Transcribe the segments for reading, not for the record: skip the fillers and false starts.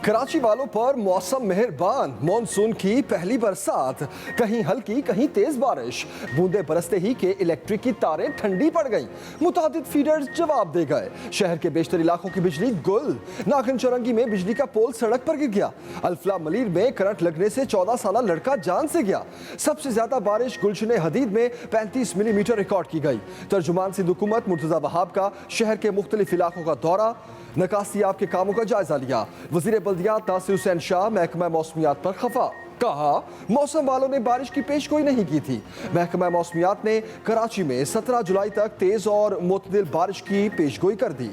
कराची वालों पर मौसम मेहरबान। मॉनसून की पहली बरसात, कहीं हल्की कहीं तेज बारिश। बूंदे बरसते ही के इलेक्ट्रिक की तारें ठंडी पड़ गईं। मुतादिद फीडर्स जवाब दे गए। शहर के बेशतर इलाकों की बिजली गुल। नाखन चौरंगी में बिजली का पोल सड़क पर गिर गया। अल्फला मलीर में करंट लगने से 14 साल लड़का जान से गया। सबसे ज्यादा बारिश गुलशन हदीद में 35 मिलीमीटर रिकॉर्ड की गई। तर्जुमान सिंध हुकूमत मुर्तजा वहाब का शहर के मुख्तलिफ इलाकों का दौरा, नकासियाब के कामों का जायजा लिया। वजीर बल्दियात नासिर हुसैन शाह महकमा मौसमियात पर खफा। कहा मौसम वालों ने बारिश की पेशगोई नहीं की थी। महकमा मौसमियात ने कराची में 17 जुलाई तक तेज और मुतदिल बारिश की पेशगोई कर दी।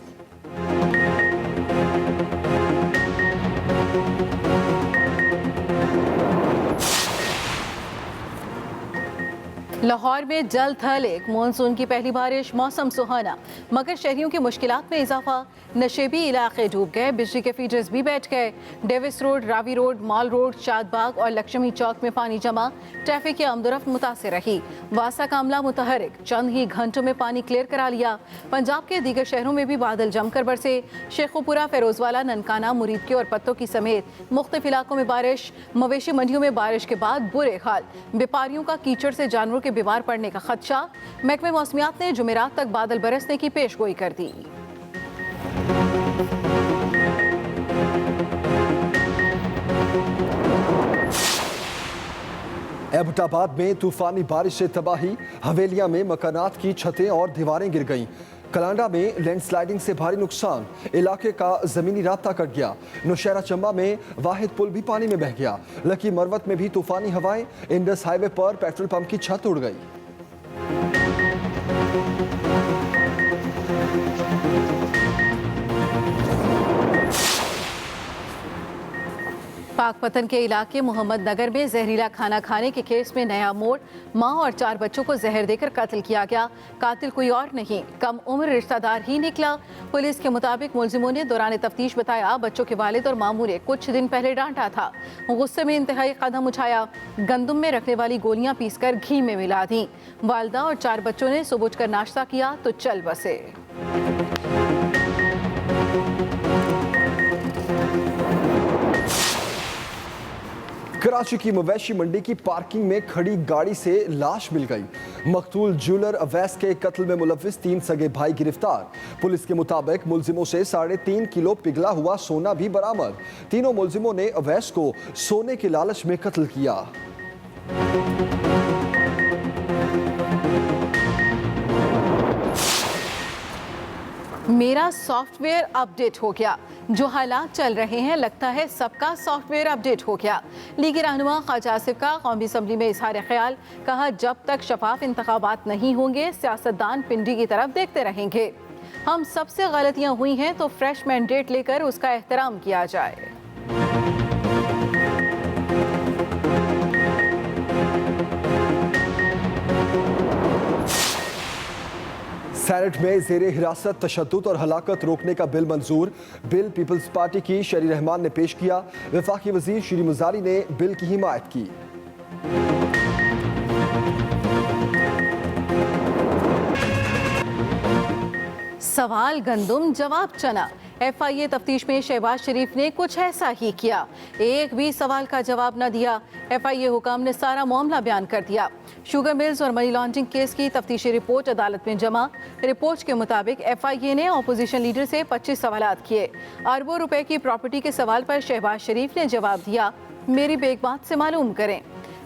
लाहौर में जल थल एक मानसून की पहली बारिश, मौसम सुहाना मगर शहरियों की मुश्किलात में इजाफा। नशेबी इलाके डूब गए, बिजली के फीडर्स भी बैठ गए। डेविस रोड, रावी रोड, माल रोड, शादबाग और लक्ष्मी चौक में पानी जमा। ट्रैफिक की आमदोरफ्त मुतासिर रही। वासा का अमला मुतहरिक, चंद ही घंटों में पानी क्लियर करा लिया। पंजाब के दीगर शहरों में भी बादल जमकर बरसे। शेखुपुरा, फेरोजवाला, ननकाना, मुरीदके और पत्तों की समेत मुख्तलिफ इलाकों में बारिश। मवेशी मंडियों में बारिश के बाद बुरे हाल। व्यापारियों का कीचड़ से जानवरों के बीमार पड़ने का खदशा। महकमे मौसमियात ने जुमेरात तक बादल बरसने की पेशगोई कर दी। एबटाबाद में तूफानी बारिश से तबाही, हवेलियां में मकानात की छतें और दीवारें गिर गईं। कलांडा में लैंडस्लाइडिंग से भारी नुकसान, इलाके का जमीनी राब्ता कट गया। नौशहरा चंबा में वाहिद पुल भी पानी में बह गया। लकी मरवत में भी तूफानी हवाएं, इंडस हाईवे पर पेट्रोल पंप की छत उड़ गई। पाकपतन के इलाके मोहम्मद नगर में जहरीला खाना खाने के केस में नया मोड़। मां और 4 बच्चों को जहर देकर कत्ल किया गया। कातिल कोई और नहीं, कम उम्र रिश्तेदार ही निकला। पुलिस के मुताबिक मुलजिमों ने दौरान तफ्तीश बताया बच्चों के वालिद और मामू ने कुछ दिन पहले डांटा था। गुस्से में इंतहाई कदम उठाया, गंदम में रखने वाली गोलियां पीसकर घी में मिला दी। वालदा और 4 बच्चों ने सुबह उठकर नाश्ता किया तो चल बसे। कराची की मवेशी मंडी की पार्किंग में खड़ी गाड़ी से लाश मिल गई। मकतूल ज्वेलर अवैस के कत्ल में मुलव्विस 3 सगे भाई गिरफ्तार। पुलिस के मुताबिक मुलजिमों से 3.5 किलो पिघला हुआ सोना भी बरामद। तीनों मुलजिमों ने अवैस को सोने के लालच में कत्ल किया। मेरा सॉफ्टवेयर अपडेट हो गया। जो हालात चल रहे हैं लगता है सबका सॉफ्टवेयर अपडेट हो गया। लीगी रहनुमा ख्वाजा आसिफ का कौमी असम्बली में इजहार ख्याल। कहा जब तक शफाफ इंतखाबात नहीं होंगे सियासतदान पिंडी की तरफ देखते रहेंगे। हम सबसे गलतियां हुई हैं तो फ्रेश मैंडेट लेकर उसका एहतराम किया जाए। सेनेट में जेरे हिरासत तशद्दुद और हलाकत रोकने का बिल मंजूर। बिल पीपल्स पार्टी की शरी रहमान ने पेश किया। वफाकी वजीर श्री मुजारी ने बिल की हिमायत की। सवाल गंदुम, जवाब चना। FIA तफ्तीश में शहबाज शरीफ ने कुछ ऐसा ही किया। एक भी सवाल का जवाब न दिया। FIA हुकाम ने सारा मामला बयान कर दिया। शुगर मिल्स और मनी लॉन्ड्रिंग केस की तफ्तीशी रिपोर्ट अदालत में जमा। रिपोर्ट के मुताबिक FIA ने अपोजिशन लीडर से 25 सवालात किए। अरबों रुपए की प्रॉपर्टी के सवाल पर शहबाज शरीफ ने जवाब दिया, मेरी बेगबात से मालूम करें।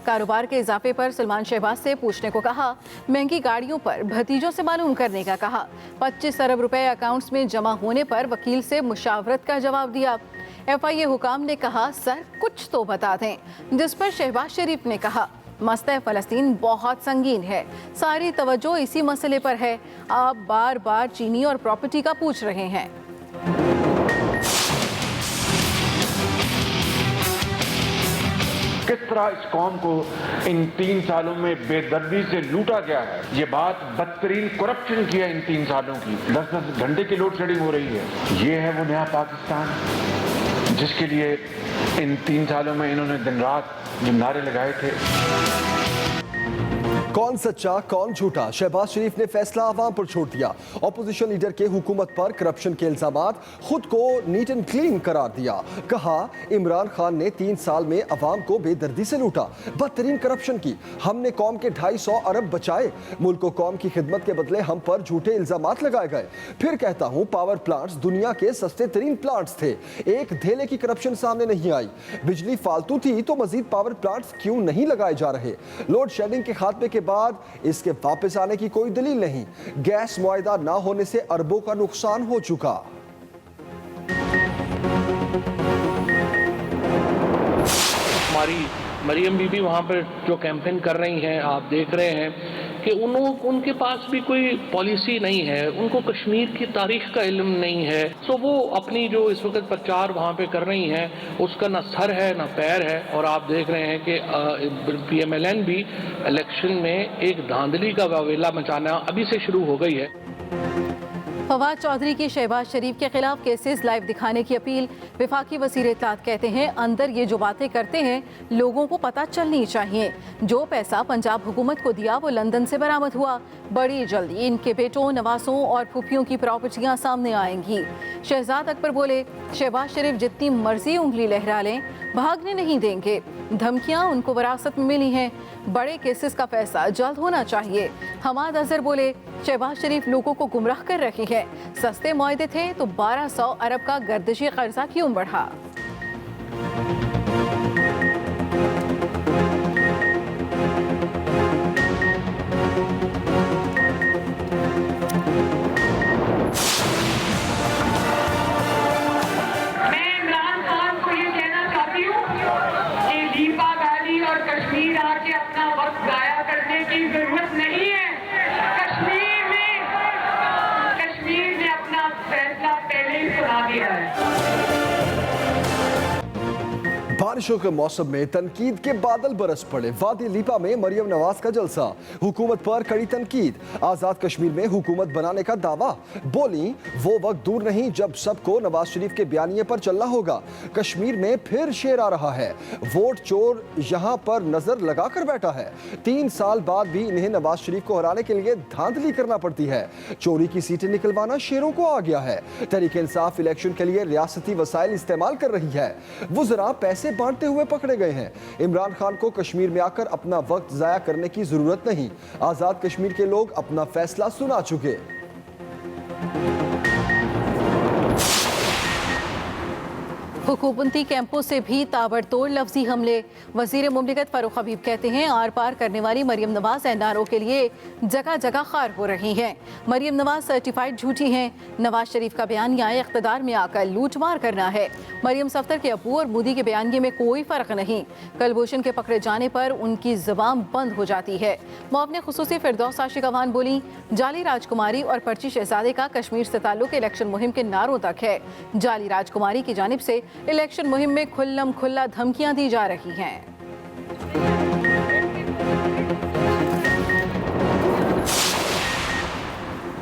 कारोबार के इजाफे पर सलमान शहबाज से पूछने को कहा। महंगी गाड़ियों पर भतीजों से मालूम करने का कहा। 25 अरब रुपए अकाउंट्स में जमा होने पर वकील से मुशावरत का जवाब दिया। FIA हुकाम ने कहा सर कुछ तो बता दें, जिस पर शहबाज शरीफ ने कहा मसला फ़लस्तीन बहुत संगीन है, सारी तवज्जो इसी मसले पर है। आप बार बार चीनी और प्रॉपर्टी का पूछ रहे हैं। किस तरह इस कौम को इन 3 सालों में बेदर्दी से लूटा गया है। ये बात बदतरीन करप्शन की है इन 3 सालों की। 10-10 घंटे की लोड शेडिंग हो रही है। ये है वो नया पाकिस्तान जिसके लिए इन 3 सालों में इन्होंने दिन रात जो नारे लगाए थे। कौन सच्चा कौन झूठा, शहबाज शरीफ ने फैसला आवाम पर छोड़ दिया। ऑपोजिशन लीडर के हुकूमत पर करप्शन के इल्जामात, खुद को नीट एंड क्लीन करार दिया। कहा इमरान खान ने 3 साल में अवाम को बेदर्दी से लूटा, बदतरीन करप्शन की। हमने कौम के 250 अरब बचाए, मुल्क को कौम की खिदमत के बदले हम पर झूठे इल्जामात लगाए गए। फिर कहता हूं पावर प्लांट्स दुनिया के सस्ते तरीन प्लांट्स थे, एक धेले की करप्शन सामने नहीं आई। बिजली फालतू थी तो मजीद पावर प्लांट्स क्यों नहीं लगाए जा रहे? लोड शेडिंग के खात्मे के बाद इसके वापस आने की कोई दलील नहीं। गैस मुआहिदा ना होने से अरबों का नुकसान हो चुका। हमारी मरियम बीबी वहाँ पर जो कैंपेन कर रही हैं, आप देख रहे हैं कि उनके पास भी कोई पॉलिसी नहीं है, उनको कश्मीर की तारीख का इल्म नहीं है। तो वो अपनी जो इस वक्त प्रचार वहाँ पे कर रही हैं उसका ना सर है ना पैर है। और आप देख रहे हैं कि PMLN भी इलेक्शन में एक धांधली का वावेला मचाना अभी से शुरू हो गई है। फवाद चौधरी की शहबाज शरीफ के खिलाफ केसेस लाइव दिखाने की अपील। वफाकी वज़ीर इत्तलात कहते हैं अंदर ये जो बातें करते हैं लोगों को पता चलनी चाहिए। जो पैसा पंजाब हुकूमत को दिया वो लंदन से बरामद हुआ। बड़ी जल्दी इनके बेटों, नवासों और फूफियों की प्रॉपर्टियां सामने आएंगी। शहजाद अकबर बोले शहबाज शरीफ जितनी मर्जी उंगली लहरा लें भागने नहीं देंगे। धमकियां उनको विरासत में मिली हैं। बड़े केसेस का फैसला जल्द होना चाहिए। हमाद अजहर बोले शहबाज शरीफ लोगों को गुमराह कर रहे हैं। सस्ते मुआहदे थे तो 1200 अरब का गर्दिशी कर्जा क्यों बढ़ा? बारिशों के मौसम में तनकीद के बादल बरस पड़े। वादी लीपा में मरियम नवाज का जलसा, हुकूमत पर कड़ी तनकीद। आजाद कश्मीर में हुकूमत बनाने का दावा, बोली वो वक्त दूर नहीं जब सबको नवाज शरीफ के बयानिए पर चलना होगा। कश्मीर में फिर शेर आ रहा है, वोट चोर यहां पर नजर लगाकर बैठा है। 3 साल बाद भी इन्हें नवाज शरीफ को हराने के लिए धांधली करना पड़ती है। चोरी की सीटें निकलवाना शेरों को आ गया है। तहरीक इंसाफ इलेक्शन के लिए रियासती वसाइल इस्तेमाल कर रही है। वुज़रा पैसे बांटते हुए पकड़े गए हैं। इमरान खान को कश्मीर में आकर अपना वक्त जाया करने की जरूरत नहीं। आजाद कश्मीर के लोग अपना फैसला सुना चुके। हुकूमती कैंपों से भी ताबड़तोड़ लफ्जी हमले। वजीर मुमलिकत फारूक हबीब कहते हैं आर पार करने वाली मरियम नवाज NRO के लिए जगह जगह खार हो रही हैं। मरियम नवाज सर्टिफाइड झूठी हैं। नवाज शरीफ का बयानिया इख्तदार में आकर लूटमार करना है। मरियम सफ्तर के अबू और मोदी के बयानिए में कोई फर्क नहीं। कलभूषण के पकड़े जाने पर उनकी जुबान बंद हो जाती है। मुआवने खुसूसी फिरदौस आशिक अवान बोली जाली राजकुमारी और पर्ची शहजादे का कश्मीर से ताल्लुक इलेक्शन मुहिम के नारों तक है। जाली राजकुमारी की जानिब से इलेक्शन मुहिम में खुल्लम खुल्ला धमकियां दी जा रही हैं।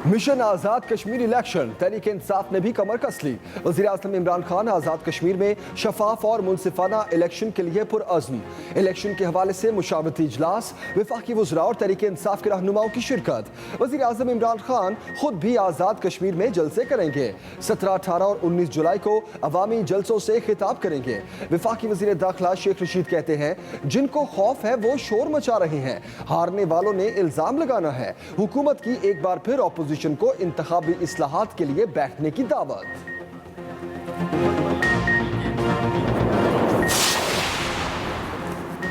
मिशन आजाद कश्मीर इलेक्शन, तहरीक इंसाफ ने भी कमर कस ली। वज़ीर आज़म इमरान खान आजाद कश्मीर में शफाफ और मुनसिफाना इलेक्शन के लिए पुरअज़्म। इलेक्शन के हवाले से मुशावरती इजलास, वफाकी वज़रा और तहरीक इंसाफ के रहनुमाओं की शिरकत। वज़ीर आज़म इमरान खान खुद भी आजाद कश्मीर में जलसे करेंगे। 17, 18 और 19 जुलाई को अवामी जलसों से खिताब करेंगे। वफाकी वज़ीर दाखिला शेख रशीद कहते हैं जिनको खौफ है वो शोर मचा रहे हैं। हारने वालों ने इल्जाम लगाना है। हुकूमत की एक बार फिर ऑपोजिशन को इंतखाबी इस्लाहात के लिए बैठने की दावत।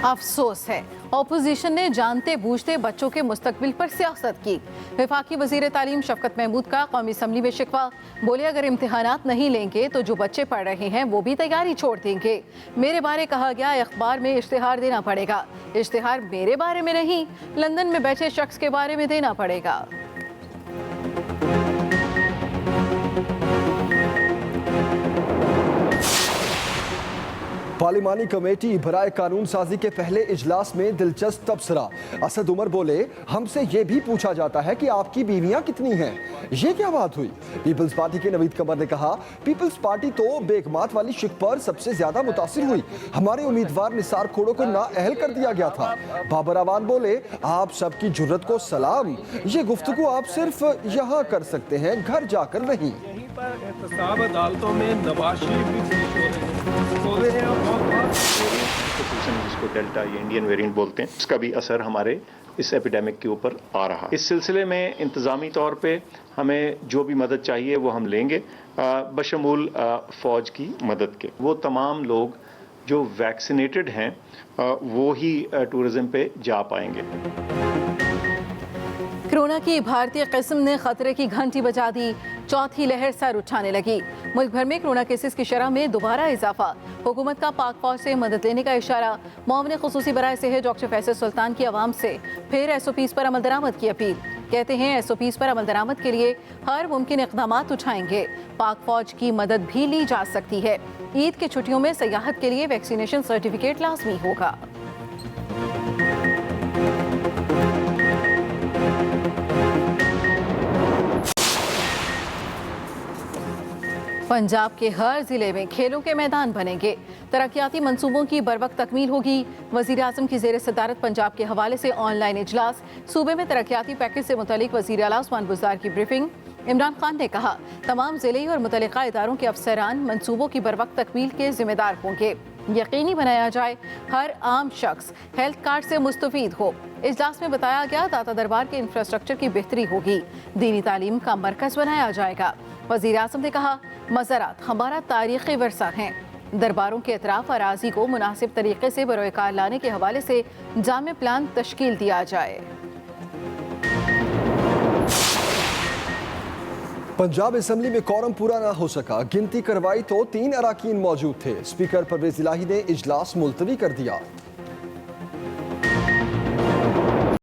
अफसोस है ऑपोजिशन ने जानते बूझते बच्चों के मुस्तकबिल पर सियासत की। वफाकी वजीर तालीम शफकत महमूद का कौमी असम्बली में शिकवा, बोले अगर इम्तिहानात नहीं लेंगे तो जो बच्चे पढ़ रहे हैं वो भी तैयारी छोड़ देंगे। मेरे बारे कहा गया अखबार में इश्तिहार देना पड़ेगा। इश्तिहार मेरे बारे में नहीं, लंदन में बैठे शख्स के बारे में देना पड़ेगा। पार्लिमानी कमेटी बराए कानून साजी के पहले इजलास में दिलचस्प तबसरा। असद उमर बोले, हमसे ये भी पूछा जाता है कि आपकी बीवियां कितनी हैं। ये क्या बात हुई? पीपल्स पार्टी के नवीद कमर ने कहा, पीपल्स पार्टी तो बेगमात वाली शिक पर सबसे ज्यादा मुतासिर हुई। हमारे उम्मीदवार निसार खोड़ो को नाअहल कर दिया गया था। बाबर अवान बोले, आप सबकी जुर्रत को सलाम। ये गुफ्तगू आप सिर्फ यहाँ कर सकते हैं, घर जाकर नहीं। यहीं पर एहतसाब अदालतों में नवाज शरीफ भी पेश हो रहे हैं और बहुत जिसको डेल्टा या इंडियन वेरिएंट बोलते हैं, इसका भी असर हमारे इस एपिडेमिक के ऊपर आ रहा है। इस सिलसिले में इंतज़ामी तौर पे हमें जो भी मदद चाहिए वो हम लेंगे, बशमूल फ़ौज की मदद के। वो तमाम लोग जो वैक्सीनेटेड हैं वो ही टूरिज़्म पे जा पाएंगे। कोरोना की भारतीय किस्म ने खतरे की घंटी बजा दी। चौथी लहर सर उठाने लगी। मुल्क भर में कोरोना केसेस की शरह में दोबारा इजाफा। हुकूमत का पाक फौज से मदद लेने का इशारा। मुआविन खुसूसी बराए सेहत डॉक्टर फैसल सुल्तान की आवाम से फिर SOPs पर अमल दरामद की अपील। कहते हैं SOPs पर अमल दरामद के लिए हर मुमकिन इक़दाम उठाएंगे। पाक फौज की मदद भी ली जा सकती है। ईद की छुट्टियों में सयाहत के लिए वैक्सीनेशन सर्टिफिकेट लाजमी होगा। पंजाब के हर जिले में खेलों के मैदान बनेंगे। तरक्याती मंसूबों की बरवक्त तकमील होगी। वज़ीर आज़म की ज़ेर सदारत पंजाब के हवाले से ऑनलाइन इजलास। सूबे में तरक्याती पैकेज से मुतालिक वज़ीर आला उस्मान बुज़दार की ब्रीफिंग। इमरान खान ने कहा, तमाम ज़िले और मुतल्लिका इदारों के अफसरान मंसूबों की बरवक्त तकमील के जिम्मेदार होंगे। यकीनी बनाया जाए हर आम शख्स हेल्थ कार्ड से मुस्तफीद हो। इजलास में बताया गया, दाता दरबार के इंफ्रास्ट्रक्चर की बेहतरी होगी। दीनी तालीम का मरकज़ बनाया जाएगा। वज़ीर आज़म ने कहा, मज़ारात हमारा तारीख़ी वर्सा हैं। दरबारों के अतराफ अराजी को मुनासिब तरीके से बरोकार लाने के हवाले से जामे प्लान तश्कील दिया जाए। पंजाब असेंबली में कोरम पूरा ना हो सका। गिनती करवाई तो 3 अराकीन मौजूद थे। स्पीकर परवेज इलाही ने इजलास मुलतवी कर दिया।